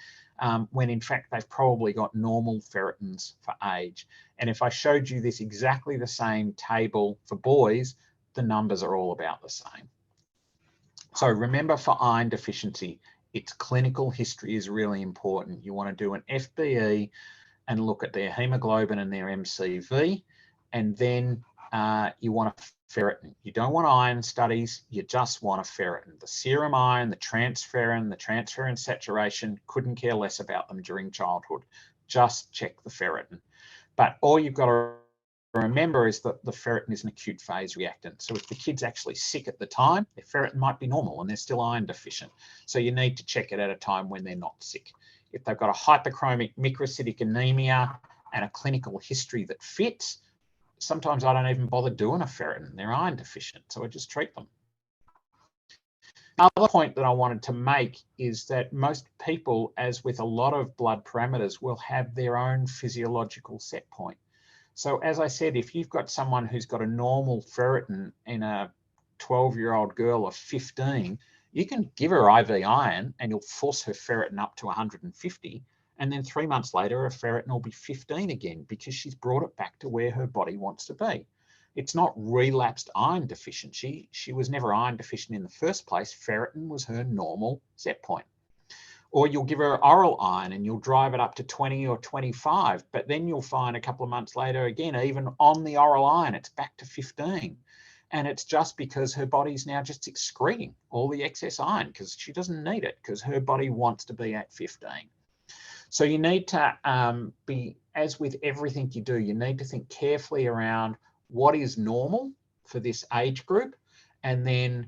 B: when in fact they've probably got normal ferritins for age. And if I showed you this exactly the same table for boys, the numbers are all about the same. So remember, for iron deficiency, its clinical history is really important. You want to do an FBE and look at their hemoglobin and their MCV, and then you want a ferritin. You don't want iron studies, you just want a ferritin. The serum iron, the transferrin saturation, couldn't care less about them during childhood. Just check the ferritin. But all you've got to remember is that the ferritin is an acute phase reactant. So if the kid's actually sick at the time, their ferritin might be normal and they're still iron deficient. So you need to check it at a time when they're not sick. If they've got a hyperchromic microcytic anemia, and a clinical history that fits, sometimes I don't even bother doing a ferritin. They're iron deficient, so I just treat them. Another point that I wanted to make is that most people, as with a lot of blood parameters, will have their own physiological set point. So as I said, if you've got someone who's got a normal ferritin in a 12-year-old girl of 15, you can give her IV iron and you'll force her ferritin up to 150. And then 3 months later, her ferritin will be 15 again because she's brought it back to where her body wants to be. It's not relapsed iron deficiency. She was never iron deficient in the first place. Ferritin was her normal set point. Or you'll give her oral iron and you'll drive it up to 20 or 25, but then you'll find a couple of months later, again, even on the oral iron, it's back to 15. And it's just because her body's now just excreting all the excess iron because she doesn't need it because her body wants to be at 15. So you need to be, as with everything you do, you need to think carefully around what is normal for this age group, and then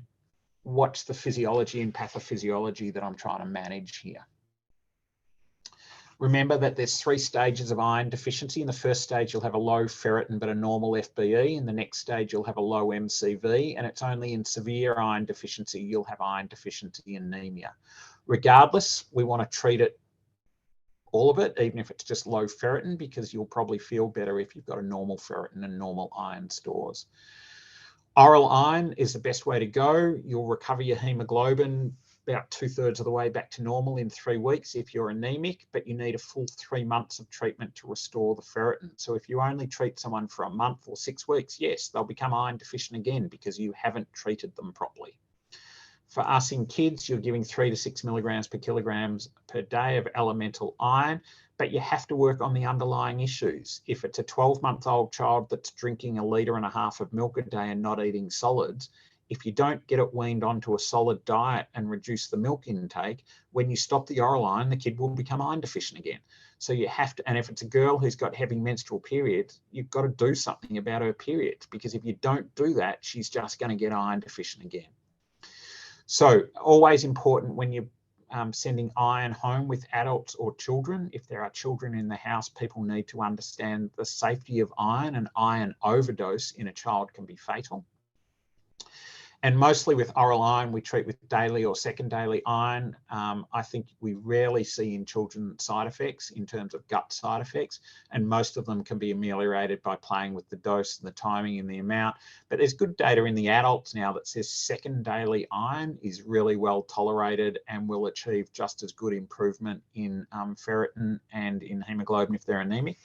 B: what's the physiology and pathophysiology that I'm trying to manage here. Remember that there's 3 stages of iron deficiency. In the first stage, you'll have a low ferritin but a normal FBE. In the next stage, you'll have a low MCV, and it's only in severe iron deficiency you'll have iron deficiency anemia. Regardless, we want to treat it, all of it, even if it's just low ferritin, because you'll probably feel better if you've got a normal ferritin and normal iron stores. Oral iron is the best way to go. You'll recover your hemoglobin about 2/3 of the way back to normal in 3 weeks if you're anemic, but you need a full 3 months of treatment to restore the ferritin. So if you only treat someone for a month or 6 weeks, yes, they'll become iron deficient again because you haven't treated them properly. For us in kids, you're giving 3 to 6 milligrams per kilograms per day of elemental iron, but you have to work on the underlying issues. If it's a 12-month-old child that's drinking 1.5 litres of milk a day and not eating solids, if you don't get it weaned onto a solid diet and reduce the milk intake, when you stop the oral iron, the kid will become iron deficient again. So you have to, and if it's a girl who's got heavy menstrual periods, you've got to do something about her periods, because if you don't do that, she's just going to get iron deficient again. So always important when you're sending iron home with adults or children. If there are children in the house, people need to understand the safety of iron, and iron overdose in a child can be fatal. And mostly with oral iron, we treat with daily or second daily iron. I think we rarely see in children side effects in terms of gut side effects, and most of them can be ameliorated by playing with the dose and the timing and the amount. But there's good data in the adults now that says second daily iron is really well tolerated and will achieve just as good improvement in ferritin and in hemoglobin if they're anemic.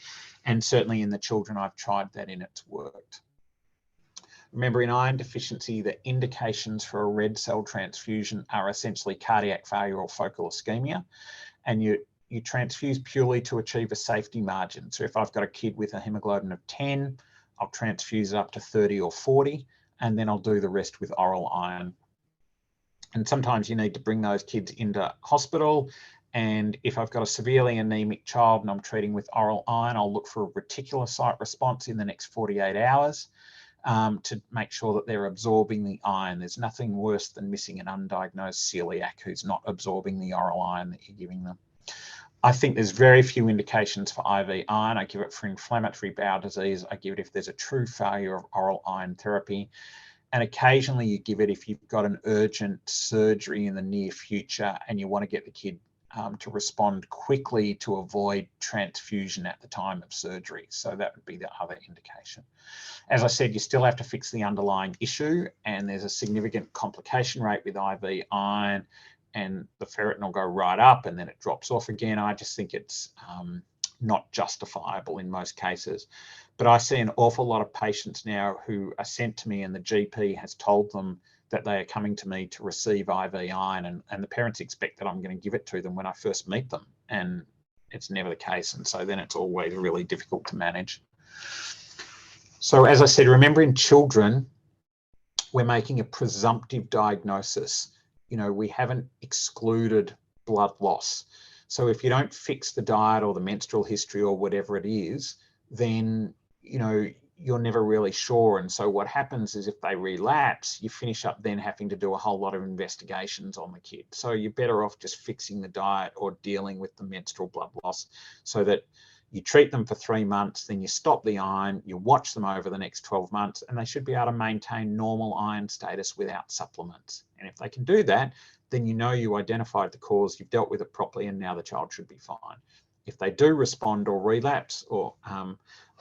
B: And certainly in the children I've tried that in, it's worked. Remember, in iron deficiency, the indications for a red cell transfusion are essentially cardiac failure or focal ischemia, and you transfuse purely to achieve a safety margin. So if I've got a kid with a hemoglobin of 10, I'll transfuse it up to 30 or 40, and then I'll do the rest with oral iron. And sometimes you need to bring those kids into hospital, and if I've got a severely anemic child and I'm treating with oral iron, I'll look for a reticulocyte response in the next 48 hours. To make sure that they're absorbing the iron. There's nothing worse than missing an undiagnosed celiac who's not absorbing the oral iron that you're giving them. I think there's very few indications for IV iron. I give it for inflammatory bowel disease. I give it if there's a true failure of oral iron therapy. And occasionally you give it if you've got an urgent surgery in the near future and you want to get the kid to respond quickly to avoid transfusion at the time of surgery. So that would be the other indication. As I said, you still have to fix the underlying issue, and there's a significant complication rate with IV iron, and the ferritin will go right up and then it drops off again. I just think it's not justifiable in most cases. But I see an awful lot of patients now who are sent to me and the GP has told them that they are coming to me to receive IV iron, and the parents expect that I'm going to give it to them when I first meet them, and it's never the case, and so then it's always really difficult to manage. So as I said, remember, in children, we're making a presumptive diagnosis. You know, we haven't excluded blood loss. So if you don't fix the diet or the menstrual history or whatever it is, then, you know, you're never really sure. And so what happens is if they relapse, you finish up then having to do a whole lot of investigations on the kid. So you're better off just fixing the diet or dealing with the menstrual blood loss so that You treat them for 3 months, then you stop the iron, you watch them over the next 12 months, and they should be able to maintain normal iron status without supplements. And if they can do that, then you know you identified the cause, you've dealt with it properly, and now the child should be fine. If they do respond or relapse, or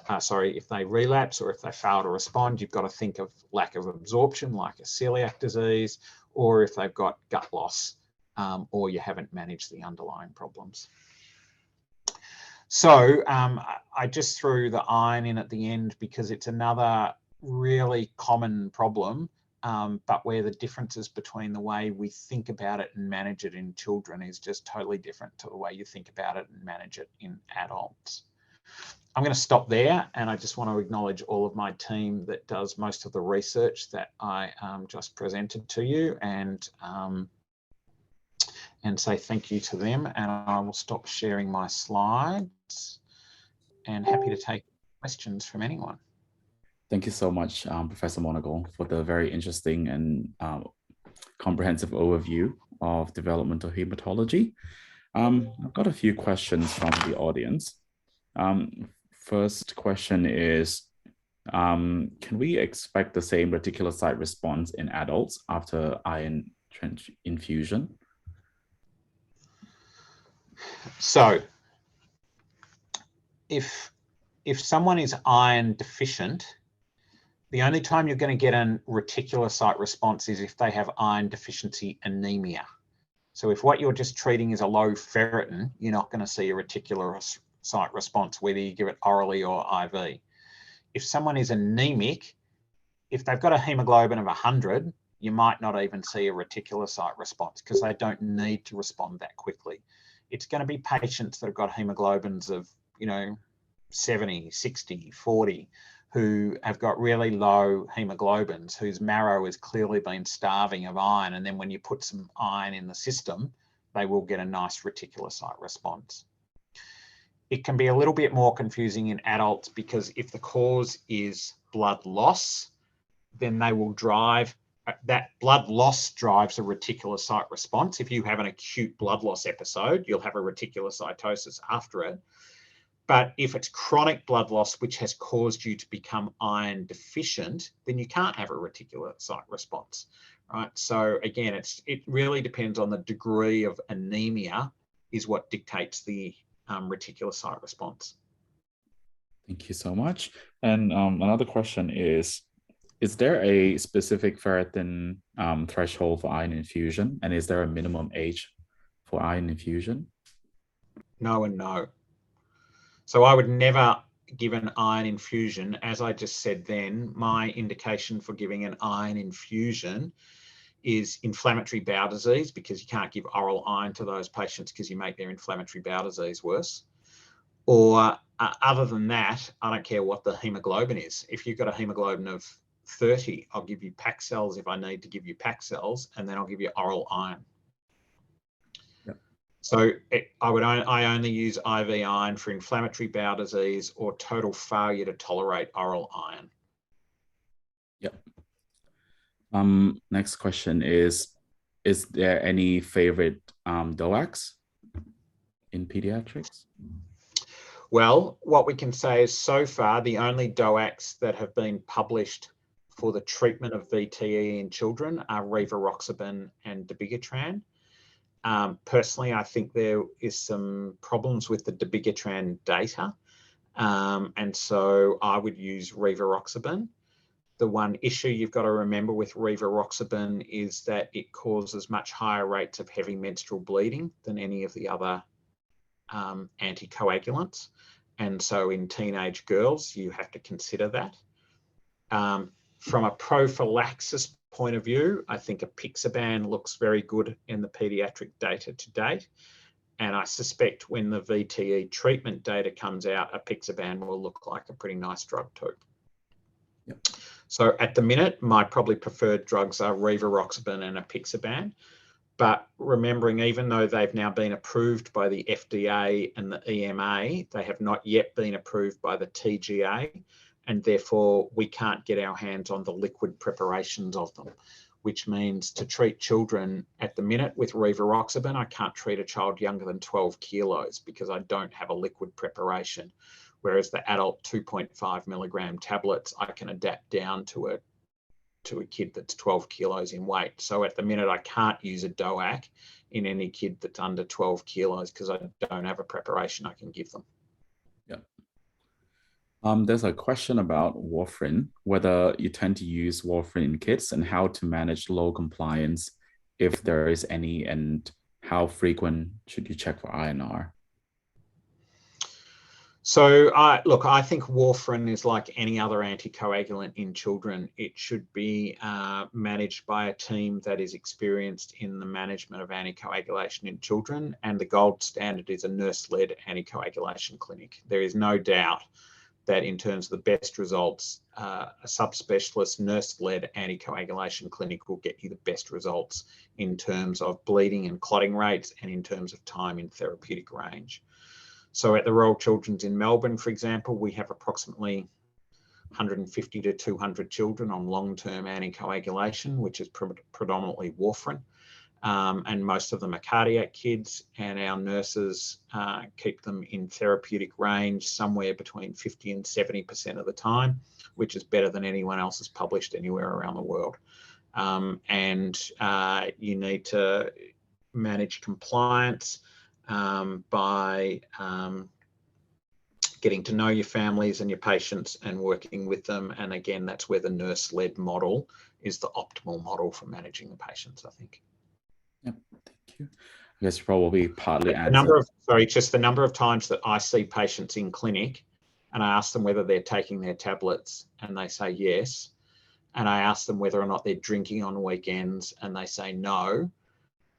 B: if they relapse or if they fail to respond, you've got to think of lack of absorption, like a celiac disease, or if they've got gut loss, or you haven't managed the underlying problems. So I just threw the iron in at the end because it's another really common problem, but where the differences between the way we think about it and manage it in children is just totally different to the way you think about it and manage it in adults. I'm going to stop there, and I just want to acknowledge all of my team that does most of the research that I just presented to you, and say thank you to them. And I will stop sharing my slides, and happy to take questions from anyone.
A: Thank you so much, Professor Monagle, for the very interesting and comprehensive overview of developmental hematology. I've got a few questions from the audience. First question is, can we expect the same reticulocyte response in adults after iron infusion?
B: So if someone is iron deficient, the only time you're going to get a reticulocyte response is if they have iron deficiency anemia. So if what you're just treating is a low ferritin, you're not going to see a reticulocyte response, whether you give it orally or IV. If someone is anemic, if they've got a hemoglobin of 100, you might not even see a reticulocyte response because they don't need to respond that quickly. It's going to be patients that have got hemoglobins of, 70, 60, 40, who have got really low hemoglobins, whose marrow has clearly been starving of iron. And then when you put some iron in the system, they will get a nice reticulocyte response. It can be a little bit more confusing in adults because if the cause is blood loss, then they will drive, that blood loss drives a reticulocyte response. If you have an acute blood loss episode, you'll have a reticulocytosis after it. But if it's chronic blood loss, which has caused you to become iron deficient, then you can't have a reticulocyte response, right? So again, it really depends on the degree of anemia is what dictates the reticulocyte response.
A: Thank you so much. And another question is there a specific ferritin threshold for iron infusion? And is there a minimum age for iron infusion?
B: No and no. So I would never give an iron infusion. As I just said then, my indication for giving an iron infusion is inflammatory bowel disease, because you can't give oral iron to those patients because you make their inflammatory bowel disease worse. Or other than that, I don't care what the hemoglobin is. If you've got a hemoglobin of 30, I'll give you pack cells if I need to give you pack cells, and then I'll give you oral iron. So I only use IV iron for inflammatory bowel disease or total failure to tolerate oral iron.
A: Yep. Next question is there any favorite DOACs in pediatrics?
B: Well, what we can say is so far, the only DOACs that have been published for the treatment of VTE in children are rivaroxaban and dabigatran. Personally, I think there is some problems with the dabigatran data. And so I would use rivaroxaban. The one issue you've got to remember with rivaroxaban is that it causes much higher rates of heavy menstrual bleeding than any of the other anticoagulants. And so in teenage girls, you have to consider that. From a prophylaxis point of view, I think apixaban looks very good in the paediatric data to date. And I suspect when the VTE treatment data comes out, apixaban will look like a pretty nice drug too.
A: Yep.
B: So at the minute, my probably preferred drugs are rivaroxaban and apixaban. But remembering, even though they've now been approved by the FDA and the EMA, they have not yet been approved by the TGA. And therefore, we can't get our hands on the liquid preparations of them. which means to treat children at the minute with rivaroxaban, I can't treat a child younger than 12 kilos because I don't have a liquid preparation. Whereas the adult 2.5 milligram tablets, I can adapt down to a kid that's 12 kilos in weight. So at the minute, I can't use a DOAC in any kid that's under 12 kilos because I don't have a preparation I can give them.
A: Yeah. There's a question about warfarin, whether you tend to use warfarin in kids and how to manage low compliance, if there is any, and how frequent should you check for INR?
B: So, look, I think warfarin is like any other anticoagulant in children. It should be managed by a team that is experienced in the management of anticoagulation in children, and the gold standard is a nurse-led anticoagulation clinic. There is no doubt that in terms of the best results, a subspecialist nurse-led anticoagulation clinic will get you the best results in terms of bleeding and clotting rates and in terms of time in therapeutic range. So at the Royal Children's in Melbourne, for example, we have approximately 150 to 200 children on long-term anticoagulation, which is predominantly warfarin. And most of them are cardiac kids, and our nurses keep them in therapeutic range somewhere between 50 and 70% of the time, which is better than anyone else has published anywhere around the world. And you need to manage compliance by getting to know your families and your patients and working with them. And again, that's where the nurse-led model is the optimal model for managing the patients, I think.
A: Yep, thank you. I guess you probably partly answered.
B: The number of times that I see patients in clinic and I ask them whether they're taking their tablets and they say yes. And I ask them whether or not they're drinking on weekends and they say no.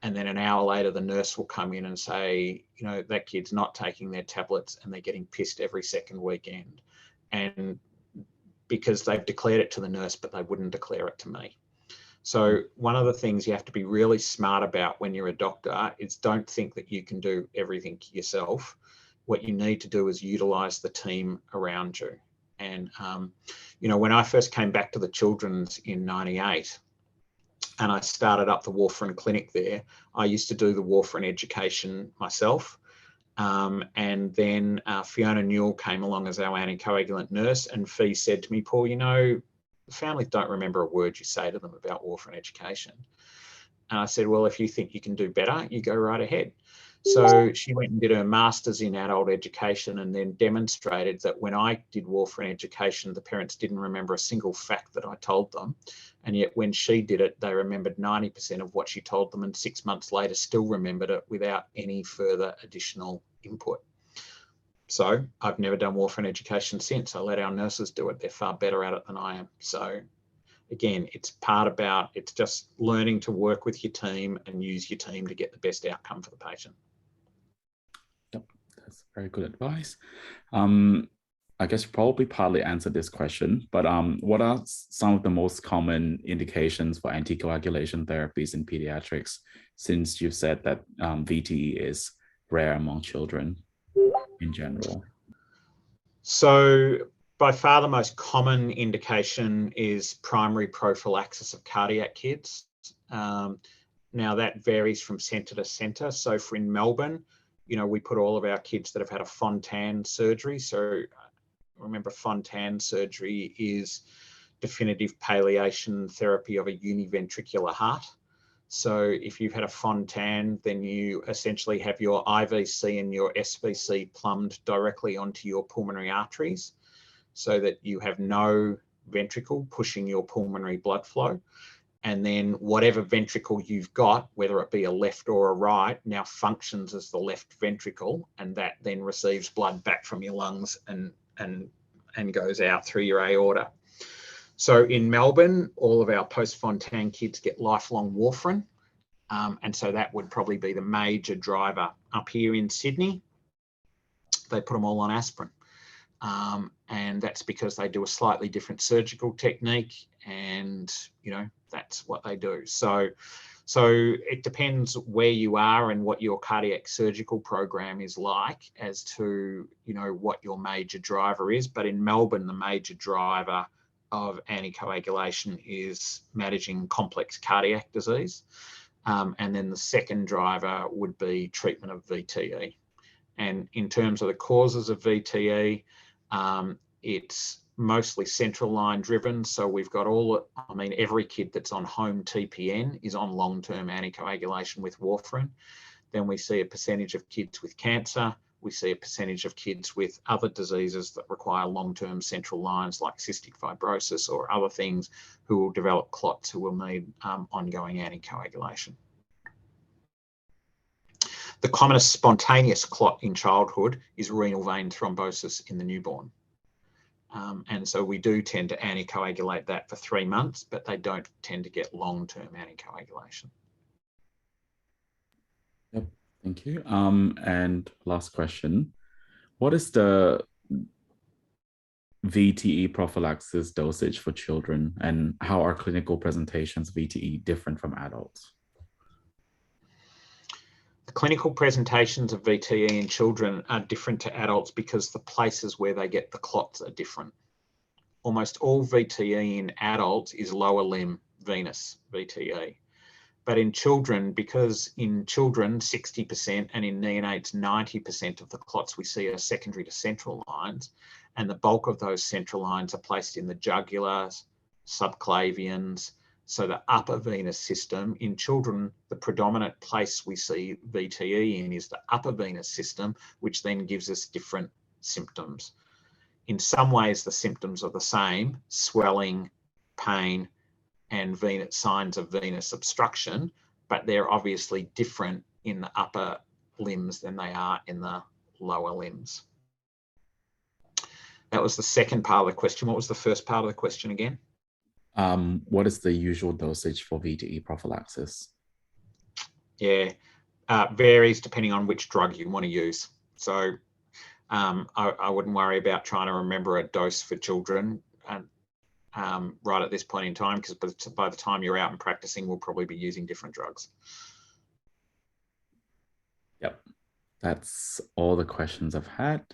B: And then an hour later, the nurse will come in and say, you know, that kid's not taking their tablets and they're getting pissed every second weekend. And because they've declared it to the nurse, but they wouldn't declare it to me. So one of the things you have to be really smart about when you're a doctor is don't think that you can do everything yourself. What you need to do is utilize the team around you. And, you know, when I first came back to the Children's in '98, and I started up the warfarin clinic there, I used to do the warfarin education myself. And then Fiona Newell came along as our anticoagulant nurse, and Fee said to me, Paul, you know, the families don't remember a word you say to them about warfarin education. And I said, well, if you think you can do better, you go right ahead. So she went and did her master's in adult education and then demonstrated that when I did warfarin education, the parents didn't remember a single fact that I told them. And yet when she did it, they remembered 90% of what she told them, and 6 months later still remembered it without any further additional input. So I've never done warfarin education since. I let our nurses do it. They're far better at it than I am. So again, it's just learning to work with your team and use your team to get the best outcome for the patient.
A: Yep, that's very good advice. I guess you probably partly answered this question, but what are some of the most common indications for anticoagulation therapies in pediatrics, since you've said that VTE is rare among children in general?
B: So by far the most common indication is primary prophylaxis of cardiac kids. Now that varies from centre to centre. So for in Melbourne, you know, we put all of our kids that have had a Fontan surgery. So remember, Fontan surgery is definitive palliation therapy of a univentricular heart. So if you've had a Fontan, then you essentially have your IVC and your SVC plumbed directly onto your pulmonary arteries so that you have no ventricle pushing your pulmonary blood flow. And then whatever ventricle you've got, whether it be a left or a right, now functions as the left ventricle, and that then receives blood back from your lungs and goes out through your aorta. So in Melbourne, all of our post-Fontan kids get lifelong warfarin. And so that would probably be the major driver. Up here in Sydney, they put them all on aspirin. And that's because they do a slightly different surgical technique, and, you know, that's what they do. So it depends where you are and what your cardiac surgical program is like as to, you know, what your major driver is. But in Melbourne, the major driver of anticoagulation is managing complex cardiac disease. And then the second driver would be treatment of VTE. And in terms of the causes of VTE, it's mostly central line driven. So we've got every kid that's on home TPN is on long-term anticoagulation with warfarin. Then we see a percentage of kids with cancer. We see a percentage of kids with other diseases that require long-term central lines like cystic fibrosis or other things who will develop clots who will need ongoing anticoagulation. The commonest spontaneous clot in childhood is renal vein thrombosis in the newborn. And so we do tend to anticoagulate that for 3 months, but they don't tend to get long-term anticoagulation.
A: Yep, thank you. And last question. What is the VTE prophylaxis dosage for children, and how are clinical presentations VTE different from adults?
B: The clinical presentations of VTE in children are different to adults because the places where they get the clots are different. Almost all VTE in adults is lower limb venous VTE. But in children, because in children 60% and in neonates 90% of the clots we see are secondary to central lines, and the bulk of those central lines are placed in the jugulars, subclavians, so the upper venous system. In children, the predominant place we see VTE in is the upper venous system, which then gives us different symptoms. In some ways, the symptoms are the same: swelling, pain, and signs of venous obstruction, but they're obviously different in the upper limbs than they are in the lower limbs. That was the second part of the question. What was the first part of the question again?
A: What is the usual dosage for VTE prophylaxis?
B: Yeah, varies depending on which drug you want to use. So I wouldn't worry about trying to remember a dose for children right at this point in time, because by the time you're out and practicing, we'll probably be using different drugs.
A: Yep, that's all the questions I've had.